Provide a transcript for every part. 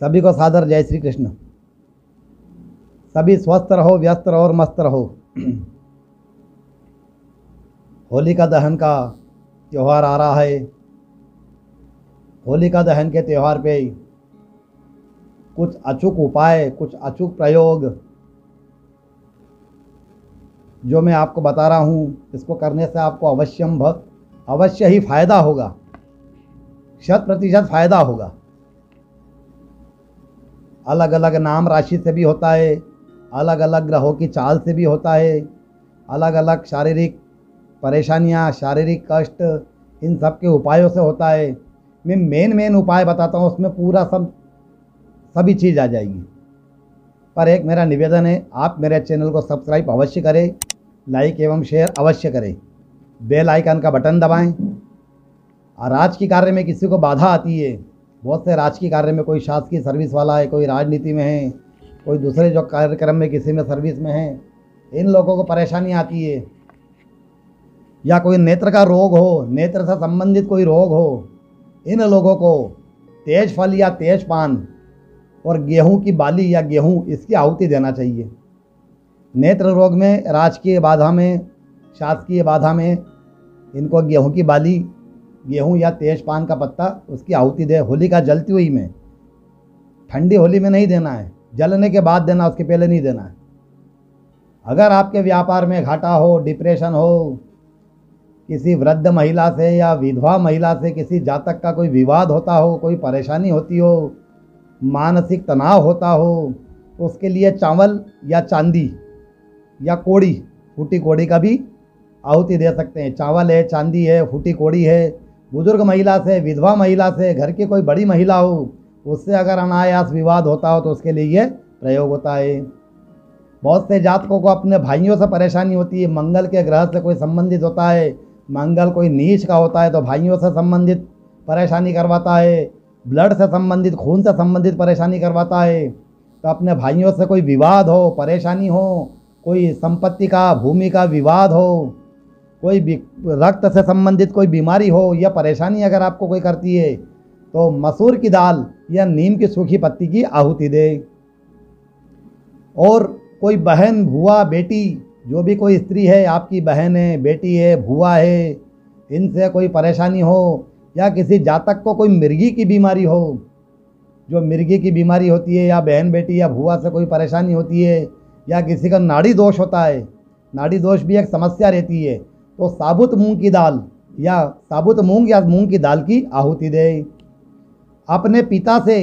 सभी को सादर जय श्री कृष्ण। सभी स्वस्थ रहो, व्यस्त रहो और मस्त रहो। होलिका दहन का त्यौहार आ रहा है। होलिका दहन के त्यौहार पे कुछ अचूक उपाय, कुछ अचूक प्रयोग जो मैं आपको बता रहा हूँ, इसको करने से आपको अवश्य ही फायदा होगा, 100% फायदा होगा। अलग अलग नाम राशि से भी होता है, अलग अलग ग्रहों की चाल से भी होता है, अलग अलग शारीरिक परेशानियाँ, शारीरिक कष्ट, इन सब के उपायों से होता है। मैं मेन उपाय बताता हूँ, उसमें पूरा सभी चीज़ आ जाएगी। पर एक मेरा निवेदन है, आप मेरे चैनल को सब्सक्राइब अवश्य करें, लाइक एवं शेयर अवश्य करें, बेल आइकन का बटन दबाएं। और राजकीय कार्य में किसी को बाधा आती है, बहुत से राजकीय कार्य में, कोई शासकीय सर्विस वाला है, कोई राजनीति में है, कोई दूसरे जो कार्यक्रम में किसी में सर्विस में है, इन लोगों को परेशानी आती है। या कोई नेत्र का रोग हो, नेत्र से संबंधित कोई रोग हो, इन लोगों को तेज फल या तेज पान और गेहूं की बाली या गेहूं, इसकी आहुति देना चाहिए। नेत्र रोग में, राजकीय बाधा में, शासकीय बाधा में इनको गेहूं की बाली, गेहूं या तेज पान का पत्ता, उसकी आहुति दे। होलिका जलती हुई में, ठंडी होली में नहीं देना है, जलने के बाद देना, उसके पहले नहीं देना है। अगर आपके व्यापार में घाटा हो, डिप्रेशन हो, किसी वृद्ध महिला से या विधवा महिला से किसी जातक का कोई विवाद होता हो, कोई परेशानी होती हो, मानसिक तनाव होता हो, तो उसके लिए चावल या चांदी या कोड़ी, फूटी कोड़ी का भी आहुति दे सकते हैं। चावल है, चांदी है, फूटी कोड़ी है। बुजुर्ग महिला से, विधवा महिला से, घर की कोई बड़ी महिला हो, उससे अगर अनायास विवाद होता हो तो उसके लिए ये प्रयोग होता है। बहुत से जातकों को अपने भाइयों से परेशानी होती है, मंगल के ग्रह से कोई संबंधित होता है, मंगल कोई नीच का होता है तो भाइयों से संबंधित परेशानी करवाता है, ब्लड से संबंधित, खून से संबंधित परेशानी करवाता है। तो अपने भाइयों से कोई विवाद हो, परेशानी हो, कोई संपत्ति का, भूमि का विवाद हो, कोई रक्त से संबंधित कोई बीमारी हो या परेशानी अगर आपको कोई करती है, तो मसूर की दाल या नीम की सूखी पत्ती की आहुति दे। और कोई बहन, भुआ, बेटी, जो भी कोई स्त्री है, आपकी बहन है, बेटी है, भुआ है, इनसे कोई परेशानी हो, या किसी जातक को कोई मिर्गी की बीमारी हो, जो मिर्गी की बीमारी होती है, या बहन, बेटी या भुआ से कोई परेशानी होती है, या किसी का नाड़ी दोष होता है, नाड़ी दोष भी एक समस्या रहती है, तो साबुत मूंग की दाल या साबुत मूंग या मूंग की दाल की आहुति दे। अपने पिता से,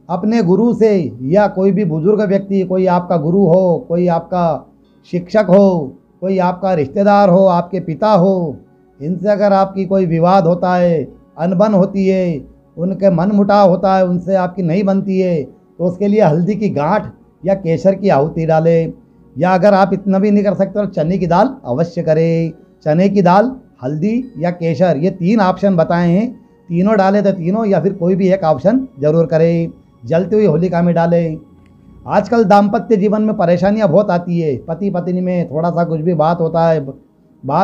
अपने गुरु से, या कोई भी बुजुर्ग व्यक्ति, कोई आपका गुरु हो, कोई आपका शिक्षक हो, कोई आपका रिश्तेदार हो, आपके पिता हो, इनसे अगर आपकी कोई विवाद होता है, अनबन होती है, उनके मन मुटाव होता है, उनसे आपकी नहीं बनती है, तो उसके लिए हल्दी की गांठ या केसर की आहुति डाले। या अगर आप इतना भी नहीं कर सकते तो चने की दाल अवश्य करें। चने की दाल, हल्दी या केसर, ये 3 ऑप्शन बताए हैं, तीनों डाले तो तीनों, या फिर कोई भी एक ऑप्शन जरूर करें। जलती हुई होलिका में डालें। आजकल दाम्पत्य जीवन में परेशानियां बहुत आती है, पति पत्नी में थोड़ा सा कुछ भी बात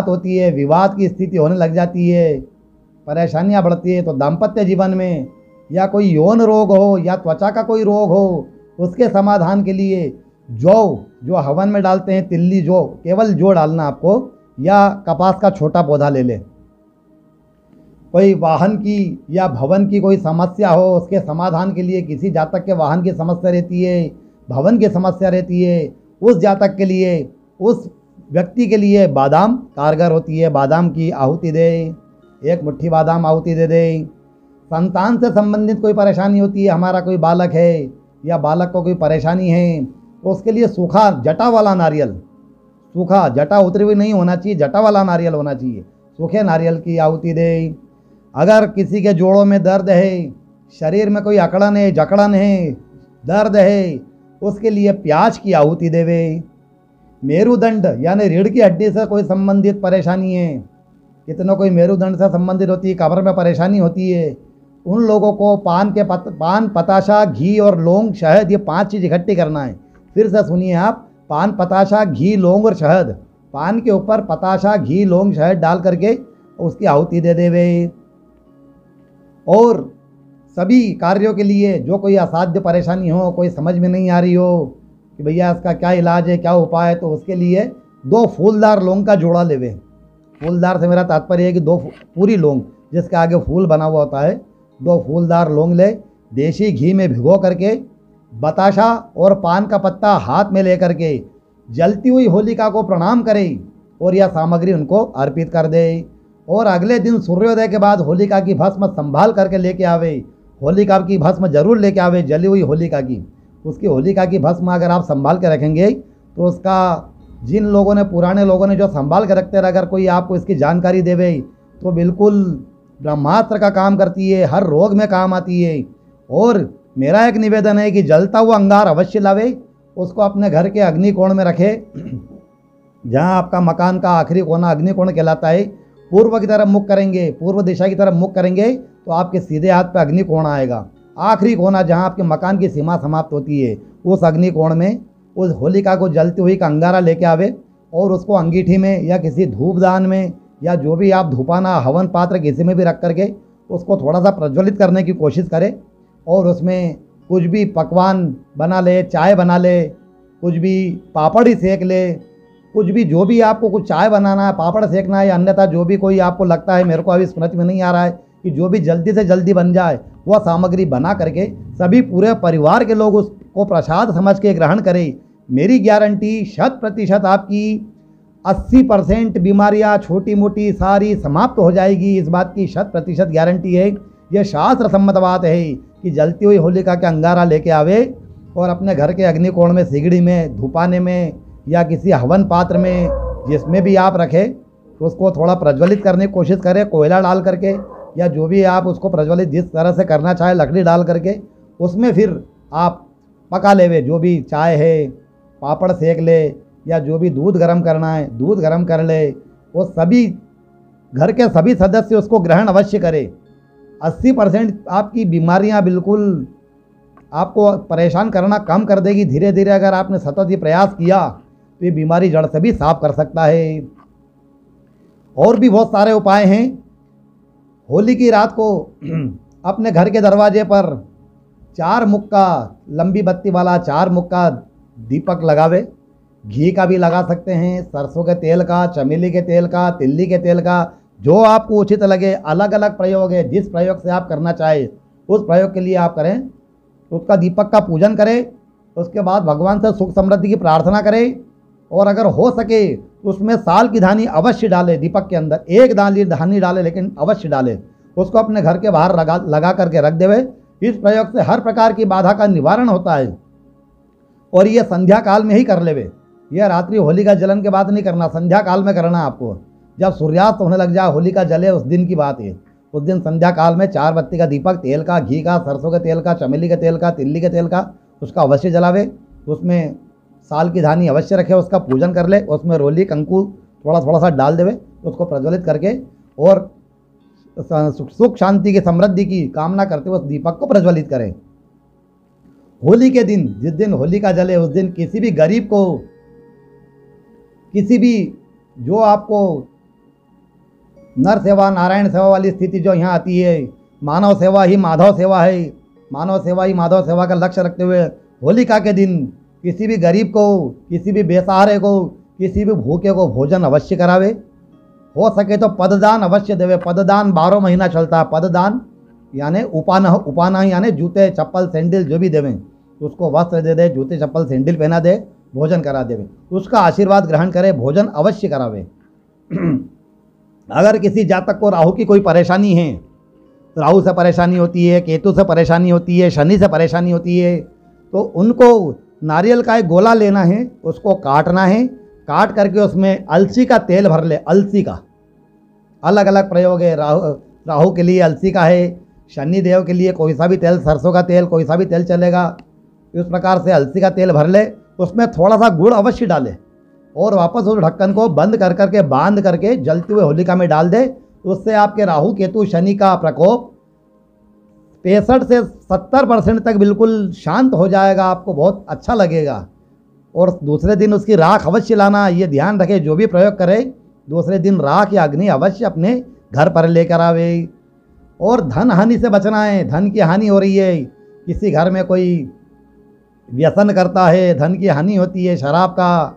होती है, विवाद की स्थिति होने लग जाती है, परेशानियां बढ़ती है। तो दाम्पत्य जीवन में या कोई यौन रोग हो या त्वचा का कोई रोग हो, उसके समाधान के लिए जो हवन में डालते हैं, तिल्ली जौ, केवल जौ डालना आपको, या कपास का छोटा पौधा ले लें। कोई वाहन की या भवन की कोई समस्या हो, उसके समाधान के लिए, किसी जातक के वाहन की समस्या रहती है, भवन की समस्या रहती है, उस जातक के लिए, उस व्यक्ति के लिए बादाम कारगर होती है, बादाम की आहुति दे, 1 मुट्ठी बादाम आहुति दे दे। संतान से संबंधित कोई परेशानी होती है, हमारा कोई बालक है या बालक को कोई परेशानी है, तो उसके लिए सूखा जटा वाला नारियल, सूखा, जटा उतरी हुई नहीं होना चाहिए, जटा वाला नारियल होना चाहिए, सूखे नारियल की आहुति दे। अगर किसी के जोड़ों में दर्द है, शरीर में कोई अकड़न है, जकड़न है, दर्द है, उसके लिए प्याज की आहुति देवे। मेरुदंड यानी रीढ़ की हड्डी से कोई संबंधित परेशानी है, कितनों कोई मेरुदंड से संबंधित होती है, कमर में परेशानी होती है, उन लोगों को पान, पताशा, घी और लौंग, शहद, ये 5 चीज़ इकट्ठी करना है। फिर से सुनिए आप, पान, पताशा, घी, लौंग और शहद, पान के ऊपर पताशा, घी, लौंग, शहद डाल करके उसकी आहुति दे देवे। और सभी कार्यों के लिए जो कोई असाध्य परेशानी हो, कोई समझ में नहीं आ रही हो कि भैया इसका क्या इलाज है, क्या उपाय है, तो उसके लिए 2 फूलदार लौंग का जोड़ा लेवे। फूलदार से मेरा तात्पर्य है कि 2 पूरी लौंग जिसके आगे फूल बना हुआ होता है, 2 फूलदार लौंग ले, देसी घी में भिगो करके बताशा और पान का पत्ता हाथ में लेकर के जलती हुई होलिका को प्रणाम करे और यह सामग्री उनको अर्पित कर दे। और अगले दिन सूर्योदय के बाद होलिका की भस्म संभाल करके लेके आवे। होलिका की भस्म जरूर लेके आवे, जली हुई होलिका की। उसकी होलिका की भस्म अगर आप संभाल के रखेंगे तो उसका जिन लोगों ने, पुराने लोगों ने जो संभाल के रखते रहे, अगर कोई आपको इसकी जानकारी देवे तो बिल्कुल ब्रह्मास्त्र का काम करती है, हर रोग में काम आती है। और मेरा एक निवेदन है कि जलता हुआ अंगार अवश्य लावे, उसको अपने घर के अग्निकोण में रखे। जहाँ आपका मकान का आखिरी कोना अग्निकोण कहलाता है, पूर्व की तरफ मुख करेंगे, पूर्व दिशा की तरफ मुख करेंगे तो आपके सीधे हाथ पे अग्निकोण आएगा। आखिरी कोना जहाँ आपके मकान की सीमा समाप्त होती है, उस अग्निकोण में उस होलिका को जलती हुई का अंगारा लेके आवे और उसको अंगीठी में या किसी धूपदान में या जो भी आप धूपाना हवन पात्र किसी में भी रख करके उसको थोड़ा सा प्रज्वलित करने की कोशिश करें। और उसमें कुछ भी पकवान बना ले, चाय बना ले, कुछ भी पापड़ ही सेक ले, कुछ भी जो भी आपको कुछ चाय बनाना है, पापड़ सेकना है, या अन्यथा जो भी कोई आपको लगता है, मेरे को अभी स्मृति में नहीं आ रहा है, कि जो भी जल्दी से जल्दी बन जाए वह सामग्री बना करके सभी पूरे परिवार के लोग उसको प्रसाद समझ के ग्रहण करें। मेरी गारंटी 100% आपकी 80% बीमारियां छोटी मोटी सारी समाप्त हो जाएगी। इस बात की 100% गारंटी है। यह शास्त्र सम्मत बात है कि जलती हुई होलिका के अंगारा लेके आवे और अपने घर के अग्निकोण में, सिगड़ी में, धुपाने में या किसी हवन पात्र में जिसमें भी आप रखें, तो उसको थोड़ा प्रज्वलित करने की कोशिश करें, कोयला डाल करके या जो भी आप उसको प्रज्वलित जिस तरह से करना चाहे, लकड़ी डाल करके उसमें फिर आप पका लेवे। जो भी चाय है, पापड़ सेक ले, या जो भी दूध गर्म करना है दूध गर्म कर ले। वो सभी घर के सभी सदस्य उसको ग्रहण अवश्य करें। 80% आपकी बीमारियां बिल्कुल आपको परेशान करना कम कर देगी। धीरे धीरे अगर आपने सतत ये प्रयास किया तो ये बीमारी जड़ से भी साफ कर सकता है। और भी बहुत सारे उपाय हैं। होली की रात को अपने घर के दरवाजे पर 4 मुख का, लंबी बत्ती वाला 4 मुख का दीपक लगावे। घी का भी लगा सकते हैं, सरसों के तेल का, चमेली के तेल का, तिल्ली के तेल का, जो आपको उचित लगे। अलग अलग प्रयोग है, जिस प्रयोग से आप करना चाहे उस प्रयोग के लिए आप करें। उसका दीपक का पूजन करें, उसके बाद भगवान से सुख समृद्धि की प्रार्थना करें। और अगर हो सके तो उसमें साल की धानी अवश्य डालें। दीपक के अंदर एक धानी डालें, लेकिन अवश्य डालें। उसको अपने घर के बाहर लगा करके रख देवे। इस प्रयोग से हर प्रकार की बाधा का निवारण होता है। और ये संध्या काल में ही कर लेवे। यह रात्रि होलिका जलन के बाद नहीं करना, संध्या काल में करना आपको। जब सूर्यास्त होने लग जाए, होलिका जले, उस दिन की बात है। उस दिन संध्या काल में 4 बत्ती का दीपक, तेल का, घी का, सरसों के तेल का, चमेली के तेल का, तिल्ली के तेल का, उसका अवश्य जलावे। उसमें साल की धानी अवश्य रखे, उसका पूजन कर ले। उसमें रोली कंकु थोड़ा सा डाल देवे, उसको प्रज्वलित करके और सुख शांति की, समृद्धि की कामना करते हुए उस दीपक को प्रज्वलित करें। होली के दिन, जिस दिन होलिका जले, उस दिन किसी भी गरीब को, किसी भी जो आपको नर सेवा नारायण सेवा वाली स्थिति जो यहाँ आती है, मानव सेवा ही माधव सेवा है, मानव सेवा ही माधव सेवा का लक्ष्य रखते हुए होलिका के दिन किसी भी गरीब को, किसी भी बेसहारे को, किसी भी भूखे को भोजन अवश्य करावे। हो सके तो पददान अवश्य देवे। पददान 12 महीना चलता है। पददान यानी उपाना यानी जूते चप्पल सैंडल जो भी देवें, उसको वस्त्र दे दे, जूते चप्पल सैंडल पहना दे, भोजन करा देवे, उसका आशीर्वाद ग्रहण करे, भोजन अवश्य करावे। अगर किसी जातक को राहु की कोई परेशानी है, राहु से परेशानी होती है, केतु से परेशानी होती है, शनि से परेशानी होती है, तो उनको नारियल का एक गोला लेना है, उसको काटना है, काट करके उसमें अलसी का तेल भर ले। अलसी का अलग अलग प्रयोग है। राहु के लिए अलसी का है, शनि देव के लिए कोई सा भी तेल, सरसों का तेल, कोई सा भी तेल चलेगा। इस प्रकार से अलसी का तेल भर ले, उसमें थोड़ा सा गुड़ अवश्य डाले और वापस उस ढक्कन को बंद कर करके, बांध करके जलते हुए होलिका में डाल दे। उससे आपके राहु केतु शनि का प्रकोप 65 से 70% तक बिल्कुल शांत हो जाएगा। आपको बहुत अच्छा लगेगा। और दूसरे दिन उसकी राख अवश्य लाना, ये ध्यान रखे। जो भी प्रयोग करे दूसरे दिन राख या अग्नि अवश्य अपने घर पर लेकर आवे। और धन हानि से बचना है। धन की हानि हो रही है, किसी घर में कोई व्यसन करता है, धन की हानि होती है, शराब का,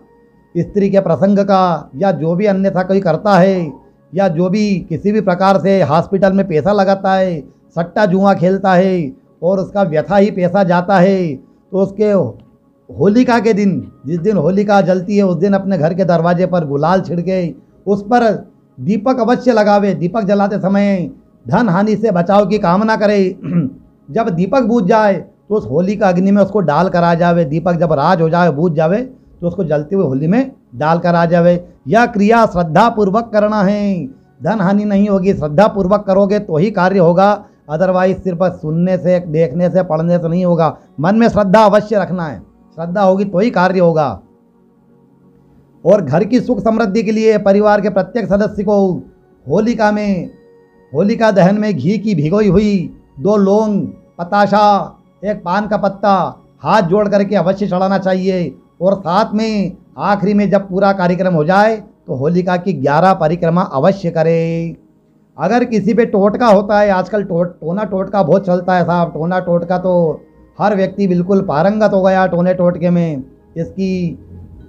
स्त्री के प्रसंग का, या जो भी अन्यथा कोई करता है, या जो भी किसी भी प्रकार से हॉस्पिटल में पैसा लगाता है, सट्टा जुआ खेलता है और उसका व्यथा ही पैसा जाता है, तो उसके होलिका के दिन, जिस दिन होलिका जलती है, उस दिन अपने घर के दरवाजे पर गुलाल छिड़के, उस पर दीपक अवश्य लगावे। दीपक जलाते समय धन हानि से बचाव की कामना करे। जब दीपक बुझ जाए तो उस होली का अग्नि में उसको डाल कर आ जावे। दीपक जब राज हो जाए, बुझ जावे, तो उसको जलते हुए होली में डाल कर आ जावे। यह क्रिया श्रद्धा पूर्वक करना है, धन हानि नहीं होगी। श्रद्धा पूर्वक करोगे तो ही कार्य होगा, अदरवाइज सिर्फ सुनने से, देखने से, पढ़ने से नहीं होगा। मन में श्रद्धा अवश्य रखना है, श्रद्धा होगी तो ही कार्य होगा। और घर की सुख समृद्धि के लिए परिवार के प्रत्येक सदस्य को होलिका में, होलिका दहन में घी की भिगोई हुई 2 लौंग, पताशा, 1 पान का पत्ता हाथ जोड़ करके अवश्य चढ़ाना चाहिए। और साथ में आखिरी में जब पूरा कार्यक्रम हो जाए तो होलिका की 11 परिक्रमा अवश्य करे। अगर किसी पे टोटका होता है, आजकल टोना टोटका बहुत चलता है साहब। टोना टोटका तो हर व्यक्ति बिल्कुल पारंगत हो गया टोने टोटके में। इसकी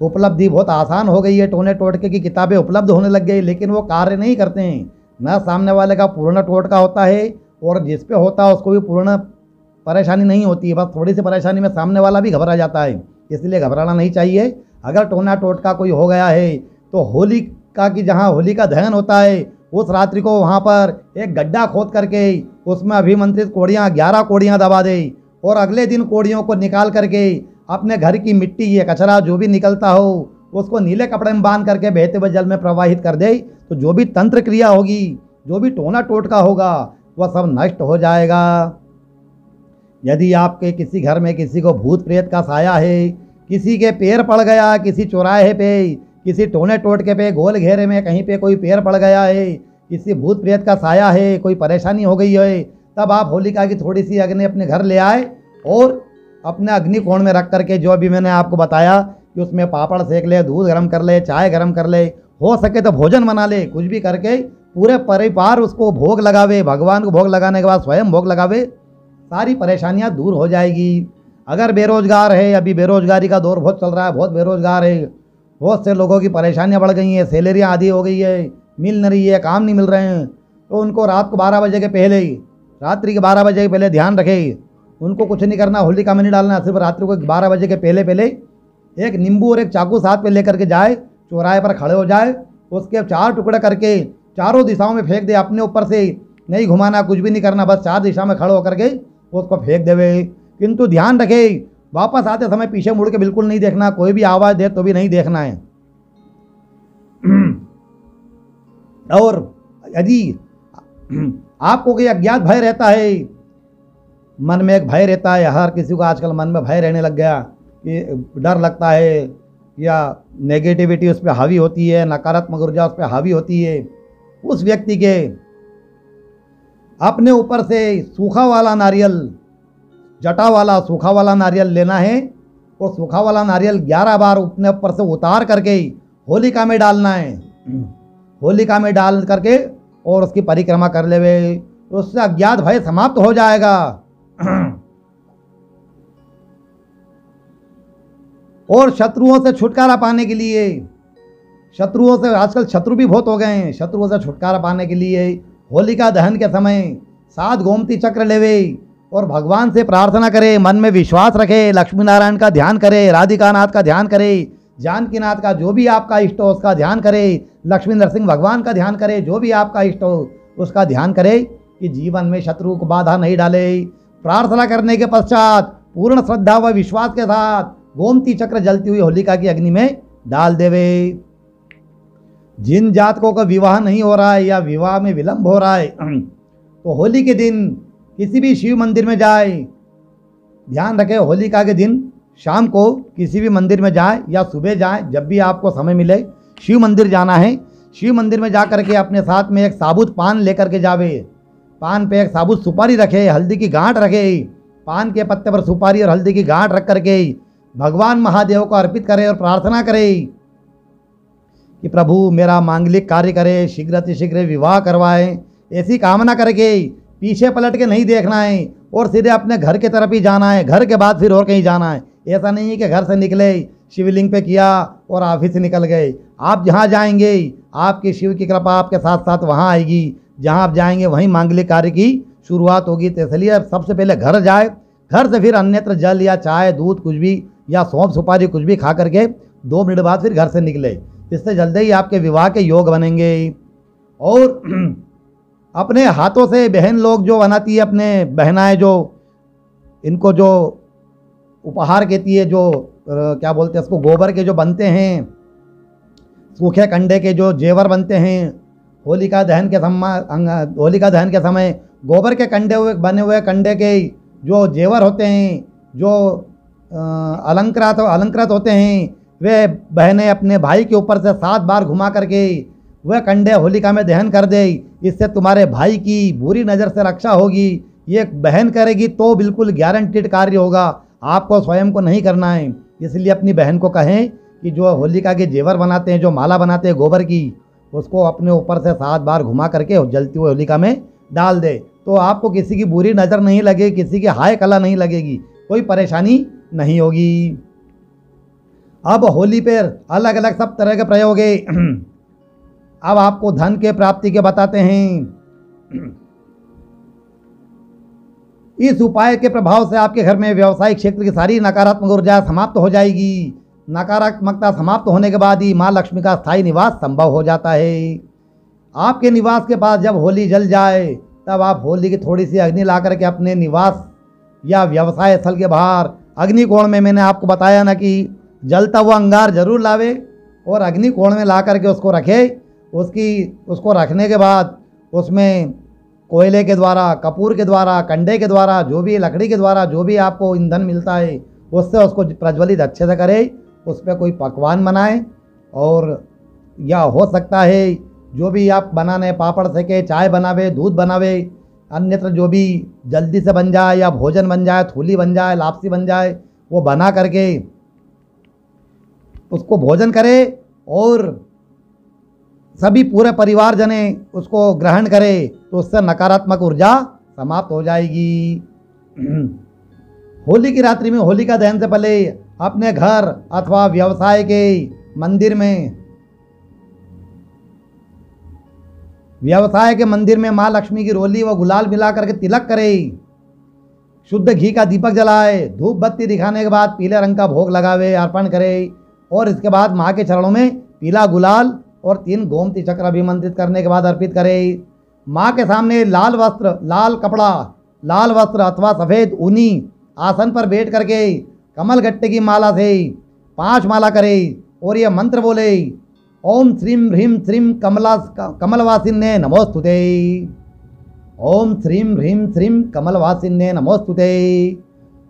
उपलब्धि बहुत आसान हो गई है, टोने टोटके की किताबें उपलब्ध होने लग गई, लेकिन वो कार्य नहीं करते हैं। न सामने वाले का पूर्ण टोटका होता है और जिस पे होता है उसको भी पूर्ण परेशानी नहीं होती है, बस थोड़ी सी परेशानी में सामने वाला भी घबरा जाता है। इसलिए घबराना नहीं चाहिए। अगर टोना टोटका कोई हो गया है तो होलिका की, जहाँ होलिका दहन होता है, उस रात्रि को वहाँ पर एक गड्ढा खोद करके उसमें अभिमंत्रित कोड़ियाँ, 11 कोड़ियाँ दबा दे और अगले दिन कोड़ियों को निकाल करके अपने घर की मिट्टी, ये कचरा जो भी निकलता हो, उसको नीले कपड़े में बांध करके बहते हुए जल में प्रवाहित कर दे, तो जो भी तंत्र क्रिया होगी, जो भी टोना टोटका होगा, वह सब नष्ट हो जाएगा। यदि आपके किसी घर में किसी को भूत प्रेत का साया है, किसी के पैर पड़ गया, किसी चौराहे पे, किसी टोने टोटके पे, गोल घेरे में कहीं पे कोई पैर पड़ गया है, किसी भूत प्रेत का साया है, कोई परेशानी हो गई है, तब आप होलिका की थोड़ी सी अग्नि अपने घर ले आए और अपने अग्नि कोण में रख करके, जो अभी मैंने आपको बताया कि उसमें पापड़ सेक ले, दूध गर्म कर ले, चाय गर्म कर ले, हो सके तो भोजन बना ले, कुछ भी करके पूरे परिवार उसको भोग लगावे। भगवान को भोग लगाने के बाद स्वयं भोग लगावे, सारी परेशानियां दूर हो जाएगी। अगर बेरोजगार है, अभी बेरोजगारी का दौर बहुत चल रहा है, बहुत बेरोजगार है, बहुत से लोगों की परेशानियां बढ़ गई हैं, सैलरियाँ आधी हो गई है, मिल नहीं रही है, काम नहीं मिल रहे हैं, तो उनको रात को 12 बजे के पहले ही, रात्रि के 12 बजे के पहले ध्यान रखे, उनको कुछ नहीं करना, होलिका में नहीं डालना, सिर्फ रात्रि को 12 बजे के पहले पहले एक नींबू और एक चाकू साथ पे लेकर के जाए, चौराहे पर खड़े हो जाए, उसके 4 टुकड़े करके चारों दिशाओं में फेंक दे। अपने ऊपर से नहीं घुमाना, कुछ भी नहीं करना, बस 4 दिशा में खड़े होकर के उसको फेंक देवे। किंतु ध्यान रखे, वापस आते समय पीछे मुड़ के बिल्कुल नहीं देखना, कोई भी आवाज़ दे तो भी नहीं देखना है। और यदि आपको कोई अज्ञात भय रहता है, मन में एक भय रहता है, हर किसी को आजकल मन में भय रहने लग गया कि डर लगता है या नेगेटिविटी उस पर हावी होती है, नकारात्मक ऊर्जा उस पर हावी होती है, उस व्यक्ति के अपने ऊपर से सूखा वाला नारियल, जटा वाला सूखा वाला नारियल लेना है और सूखा वाला नारियल 11 बार अपने ऊपर से उतार करके होलिका में डालना है। होलिका में डाल करके और उसकी परिक्रमा कर लेवे, तो उससे अज्ञात भय समाप्त हो जाएगा। और शत्रुओं से छुटकारा पाने के लिए, शत्रुओं से, आजकल शत्रु भी बहुत हो गए हैं, शत्रुओं से छुटकारा पाने के लिए होलिका दहन के समय 7 गोमती चक्र लेवे और भगवान से प्रार्थना करे, मन में विश्वास रखे, लक्ष्मी नारायण का ध्यान करे, राधिका नाथ का ध्यान करे, जानकी नाथ का जो भी आपका इष्ट हो उसका ध्यान करे, लक्ष्मी नरसिंह भगवान का ध्यान करे, जो भी आपका इष्ट हो उसका ध्यान करे कि जीवन में शत्रु को बाधा नहीं डाले। प्रार्थना करने के पश्चात पूर्ण श्रद्धा व विश्वास के साथ गोमती चक्र जलती हुई होलिका की अग्नि में डाल देवे। जिन जातकों का विवाह नहीं हो रहा है या विवाह में विलंब हो रहा है, तो होली के दिन किसी भी शिव मंदिर में जाए, ध्यान रखें, होलिका के दिन शाम को किसी भी मंदिर में जाए या सुबह जाए, जब भी आपको समय मिले शिव मंदिर जाना है। शिव मंदिर में जा करके अपने साथ में एक साबुत पान लेकर के जावे, पान पे एक साबुत सुपारी रखे, हल्दी की गांठ रखे, पान के पत्ते पर सुपारी और हल्दी की गांठ रख करके भगवान महादेव को अर्पित करे और प्रार्थना करे कि प्रभु मेरा मांगलिक कार्य करे, शीघ्र से शीघ्र विवाह करवाए। ऐसी कामना करके पीछे पलट के नहीं देखना है और सीधे अपने घर की तरफ ही जाना है, घर के बाद फिर और कहीं जाना है। ऐसा नहीं है कि घर से निकले, शिवलिंग पे किया और ऑफिस से निकल गए। आप जहाँ जाएंगे आपकी शिव की कृपा आपके साथ साथ वहाँ आएगी। जहाँ आप जाएंगे वहीं मांगलिक कार्य की शुरुआत होगी। तो इसलिए अब सबसे पहले घर जाए, घर से फिर अन्यत्र जल या चाय दूध कुछ भी या सौंफ सुपारी कुछ भी खा करके 2 मिनट बाद फिर घर से निकले। इससे जल्दी ही आपके विवाह के योग बनेंगे। और अपने हाथों से बहन लोग जो बनाती है, अपने बहनाएं जो इनको जो उपहार कहती है, जो क्या बोलते हैं उसको, गोबर के जो बनते हैं, सूखे कंडे के जो जेवर बनते हैं, होलिका दहन के समय गोबर के बने हुए कंडे के जो जेवर होते हैं, जो अलंकृत होते हैं, वे बहनें अपने भाई के ऊपर से 7 बार घुमा करके वह कंडे होलिका में दहन कर दे। इससे तुम्हारे भाई की बुरी नज़र से रक्षा होगी। ये बहन करेगी तो बिल्कुल गारंटीड कार्य होगा, आपको स्वयं को नहीं करना है। इसलिए अपनी बहन को कहें कि जो होलिका के जेवर बनाते हैं, जो माला बनाते हैं गोबर की, उसको अपने ऊपर से 7 बार घुमा करके जलती हुई होलिका में डाल दे। तो आपको किसी की बुरी नज़र नहीं लगेगी, किसी की हाय कला नहीं लगेगी, कोई परेशानी नहीं होगी। अब होली पर अलग अलग सब तरह के प्रयोग है। अब आपको धन के प्राप्ति के बताते हैं। इस उपाय के प्रभाव से आपके घर में व्यवसायिक क्षेत्र की सारी नकारात्मक ऊर्जा समाप्त हो जाएगी। नकारात्मकता समाप्त होने के बाद ही माँ लक्ष्मी का स्थायी निवास संभव हो जाता है। आपके निवास के पास जब होली जल जाए तब आप होली की थोड़ी सी अग्नि ला करके अपने निवास या व्यवसाय स्थल के बाहर अग्निकोण में, मैंने आपको बताया ना कि जलता हुआ अंगार जरूर लावे और अग्निकोण में ला करके उसको रखे। उसको रखने के बाद उसमें कोयले के द्वारा, कपूर के द्वारा, कंडे के द्वारा, जो भी लकड़ी के द्वारा जो भी आपको ईंधन मिलता है उससे उसको प्रज्वलित अच्छे से करे। उस पर कोई पकवान बनाए और या हो सकता है जो भी आप बनाने, पापड़ सेके, चाय बनावे, दूध बनावे, अन्यत्र जो भी जल्दी से बन जाए या भोजन बन जाए, थूली बन जाए, लापसी बन जाए, वो बना करके उसको भोजन करे और सभी पूरे परिवार जने उसको ग्रहण करे तो उससे नकारात्मक ऊर्जा समाप्त हो जाएगी। होली की रात्रि में होलिका दहन से पहले अपने घर अथवा व्यवसाय के मंदिर में माँ लक्ष्मी की रोली व गुलाल मिला करके तिलक करे। शुद्ध घी का दीपक जलाए, धूप बत्ती दिखाने के बाद पीले रंग का भोग लगावे, अर्पण करे और इसके बाद माँ के चरणों में पीला गुलाल और 3 गोमती चक्र अभिमंत्रित करने के बाद अर्पित करे। माँ के सामने लाल वस्त्र अथवा सफ़ेद ऊनी आसन पर बैठ करके कमल गट्टे की माला से 5 माला करे और ये मंत्र बोले, ओम श्रीम ह्रीम श्रीम कमलवासिन्ये नमोस्तुते। ओम श्रीम ह्रीम श्रीम कमलवासिन्ये नमोस्तुते।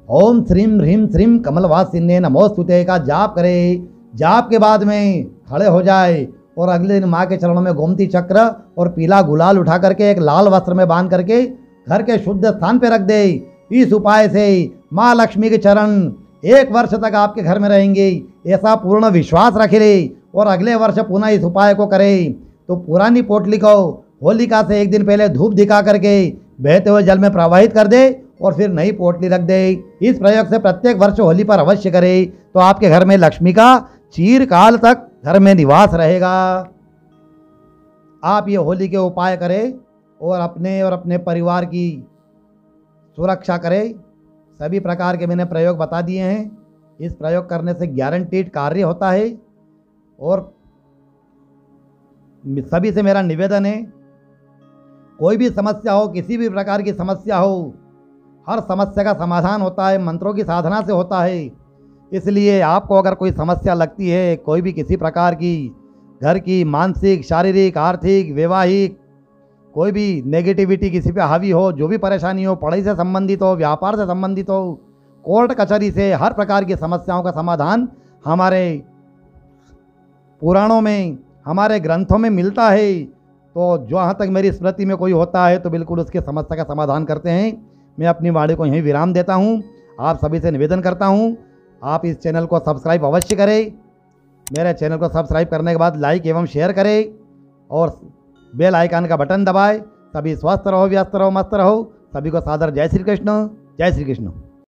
ओम श्रीम ह्रीम श्रीम कमलवासिन्ये नमोस्तुते का जाप करे। जाप के बाद में खड़े हो जाए और अगले दिन माँ के चरणों में गोमती चक्र और पीला गुलाल उठा करके एक लाल वस्त्र में बांध करके घर के शुद्ध स्थान पर रख दे। इस उपाय से माँ लक्ष्मी के चरण 1 वर्ष तक आपके घर में रहेंगे, ऐसा पूर्ण विश्वास रखे और अगले वर्ष पुनः इस उपाय को करे तो पुरानी पोटली को होलिका से 1 दिन पहले धूप दिखा करके बहते हुए जल में प्रवाहित कर दे और फिर नई पोटली रख दे। इस प्रयोग से प्रत्येक वर्ष होली पर अवश्य करे तो आपके घर में लक्ष्मी का चिरकाल तक घर में निवास रहेगा। आप ये होली के उपाय करें और अपने परिवार की सुरक्षा करें। सभी प्रकार के मैंने प्रयोग बता दिए हैं। इस प्रयोग करने से गारंटीड कार्य होता है और सभी से मेरा निवेदन है, कोई भी समस्या हो, किसी भी प्रकार की समस्या हो, हर समस्या का समाधान होता है, मंत्रों की साधना से होता है। इसलिए आपको अगर कोई समस्या लगती है, कोई भी किसी प्रकार की घर की मानसिक, शारीरिक, आर्थिक, वैवाहिक, कोई भी नेगेटिविटी किसी पे हावी हो, जो भी परेशानी हो, पढ़ाई से संबंधित हो, व्यापार से संबंधित हो, कोर्ट कचहरी से, हर प्रकार की समस्याओं का समाधान हमारे पुराणों में, हमारे ग्रंथों में मिलता है। तो जहाँ तक मेरी स्मृति में कोई होता है तो बिल्कुल उसके समस्या का समाधान करते हैं। मैं अपनी वाणी को यहीं विराम देता हूँ। आप सभी से निवेदन करता हूँ, आप इस चैनल को सब्सक्राइब अवश्य करें। मेरे चैनल को सब्सक्राइब करने के बाद लाइक एवं शेयर करें और बेल आइकन का बटन दबाएं सभी स्वस्थ रहो, व्यस्त रहो, मस्त रहो। सभी को सादर जय श्री कृष्ण, जय श्री कृष्ण।